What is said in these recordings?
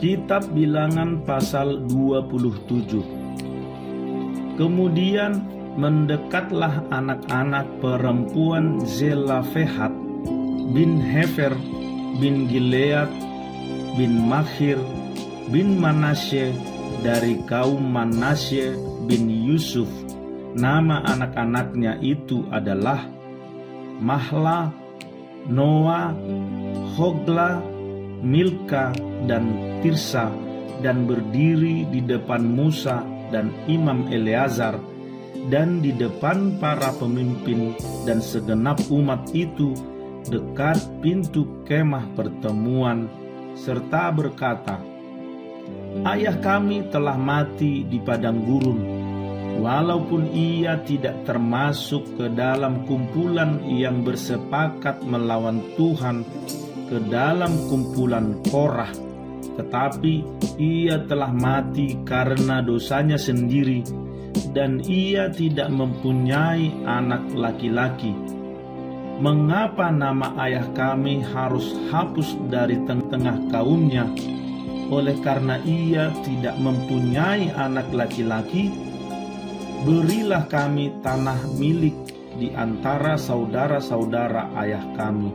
Kitab Bilangan pasal 27. Kemudian mendekatlah anak-anak perempuan Zelafehat bin Hefer bin Gilead bin Makhir bin Manasye dari kaum Manasye bin Yusuf. Nama anak-anaknya itu adalah Mahla, Noah, Hogla, Milka, dan Tirsa, dan berdiri di depan Musa dan Imam Eleazar dan di depan para pemimpin dan segenap umat itu dekat pintu kemah pertemuan, serta berkata, "Ayah kami telah mati di padang gurun, walaupun ia tidak termasuk ke dalam kumpulan yang bersepakat melawan Tuhan, ke dalam kumpulan Korah, tetapi ia telah mati karena dosanya sendiri, dan ia tidak mempunyai anak laki-laki. Mengapa nama ayah kami harus hapus dari tengah-tengah kaumnya, oleh karena ia tidak mempunyai anak laki-laki? Berilah kami tanah milik di antara saudara-saudara ayah kami."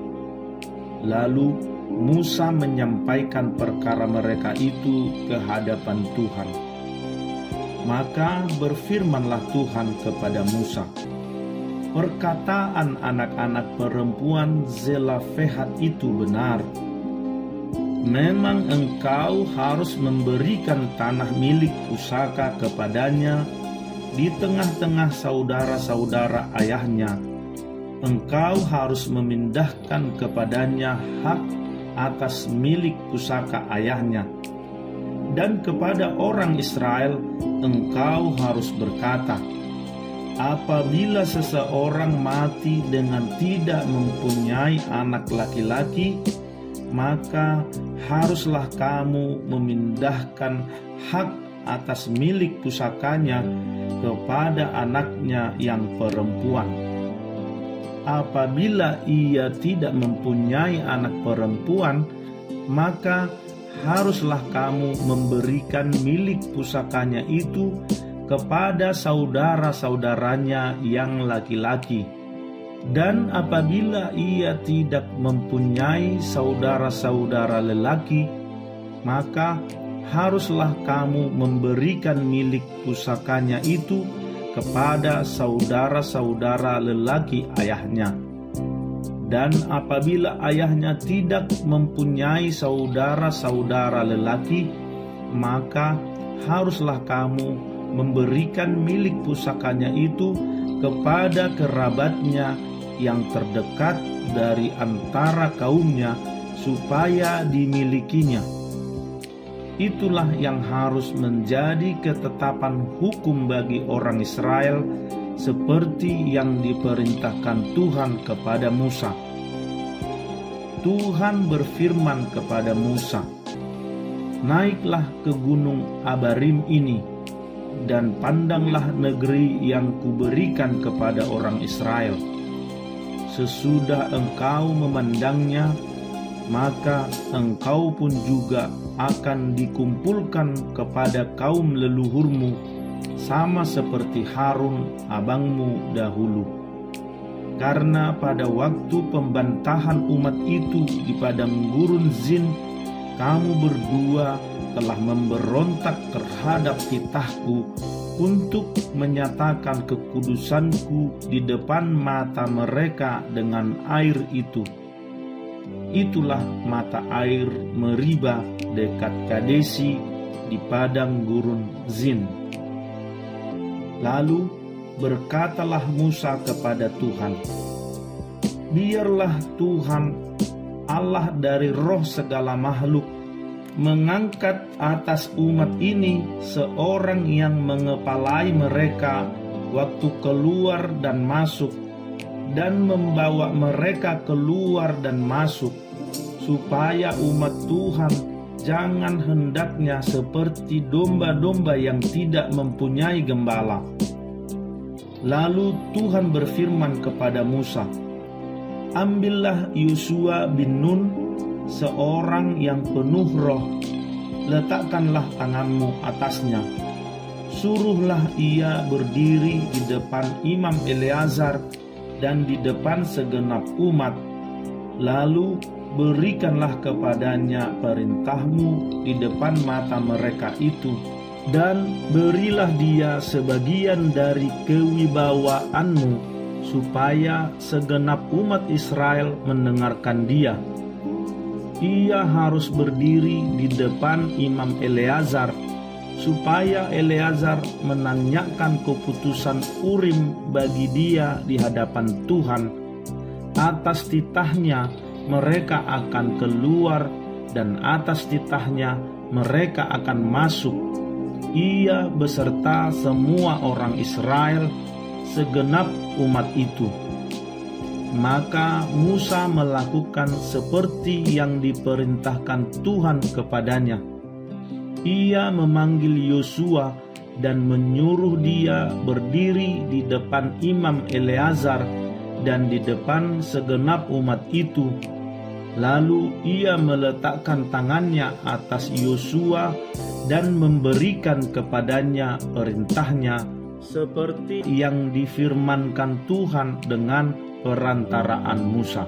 Lalu Musa menyampaikan perkara mereka itu ke hadapan Tuhan. Maka berfirmanlah Tuhan kepada Musa, "Perkataan anak-anak perempuan Zelafehat itu benar. Memang engkau harus memberikan tanah milik pusaka kepadanya di tengah-tengah saudara-saudara ayahnya. Engkau harus memindahkan kepadanya hak atas milik pusaka ayahnya. Dan kepada orang Israel engkau harus berkata, apabila seseorang mati dengan tidak mempunyai anak laki-laki, maka haruslah kamu memindahkan hak atas milik pusakanya kepada anaknya yang perempuan. Apabila ia tidak mempunyai anak perempuan, maka haruslah kamu memberikan milik pusakanya itu kepada saudara-saudaranya yang laki-laki. Dan apabila ia tidak mempunyai saudara-saudara lelaki, maka haruslah kamu memberikan milik pusakanya itu kepada saudara-saudara lelaki ayahnya. Dan apabila ayahnya tidak mempunyai saudara-saudara lelaki, maka haruslah kamu memberikan milik pusakanya itu kepada kerabatnya yang terdekat dari antara kaumnya, supaya dimilikinya. Itulah yang harus menjadi ketetapan hukum bagi orang Israel, seperti yang diperintahkan Tuhan kepada Musa. Tuhan berfirman kepada Musa, "Naiklah ke gunung Abarim ini, dan pandanglah negeri yang kuberikan kepada orang Israel. Sesudah engkau memandangnya, maka engkau pun juga akan dikumpulkan kepada kaum leluhurmu, sama seperti Harun abangmu dahulu. Karena pada waktu pembantahan umat itu di padang gurun Zin, kamu berdua telah memberontak terhadap titahku untuk menyatakan kekudusanku di depan mata mereka dengan air itu. Itulah mata air Meriba dekat Kadesi di padang gurun Zin." Lalu berkatalah Musa kepada Tuhan, "Biarlah Tuhan, Allah dari roh segala makhluk, mengangkat atas umat ini seorang yang mengepalai mereka waktu keluar dan masuk, dan membawa mereka keluar dan masuk, supaya umat Tuhan jangan hendaknya seperti domba-domba yang tidak mempunyai gembala." Lalu Tuhan berfirman kepada Musa, "Ambillah Yosua bin Nun, seorang yang penuh roh, letakkanlah tanganmu atasnya. Suruhlah ia berdiri di depan Imam Eleazar dan di depan segenap umat. Lalu berikanlah kepadanya perintahmu di depan mata mereka itu, dan berilah dia sebagian dari kewibawaanmu, supaya segenap umat Israel mendengarkan dia. Ia harus berdiri di depan Imam Eleazar, supaya Eleazar menanyakan keputusan Urim bagi dia di hadapan Tuhan. Atas titahnya mereka akan keluar, dan atas titahnya mereka akan masuk, ia beserta semua orang Israel, segenap umat itu. Maka Musa melakukan seperti yang diperintahkan Tuhan kepadanya. Ia memanggil Yosua dan menyuruh dia berdiri di depan Imam Eleazar dan di depan segenap umat itu. Lalu ia meletakkan tangannya atas Yosua dan memberikan kepadanya perintahnya, seperti yang difirmankan Tuhan dengan perantaraan Musa.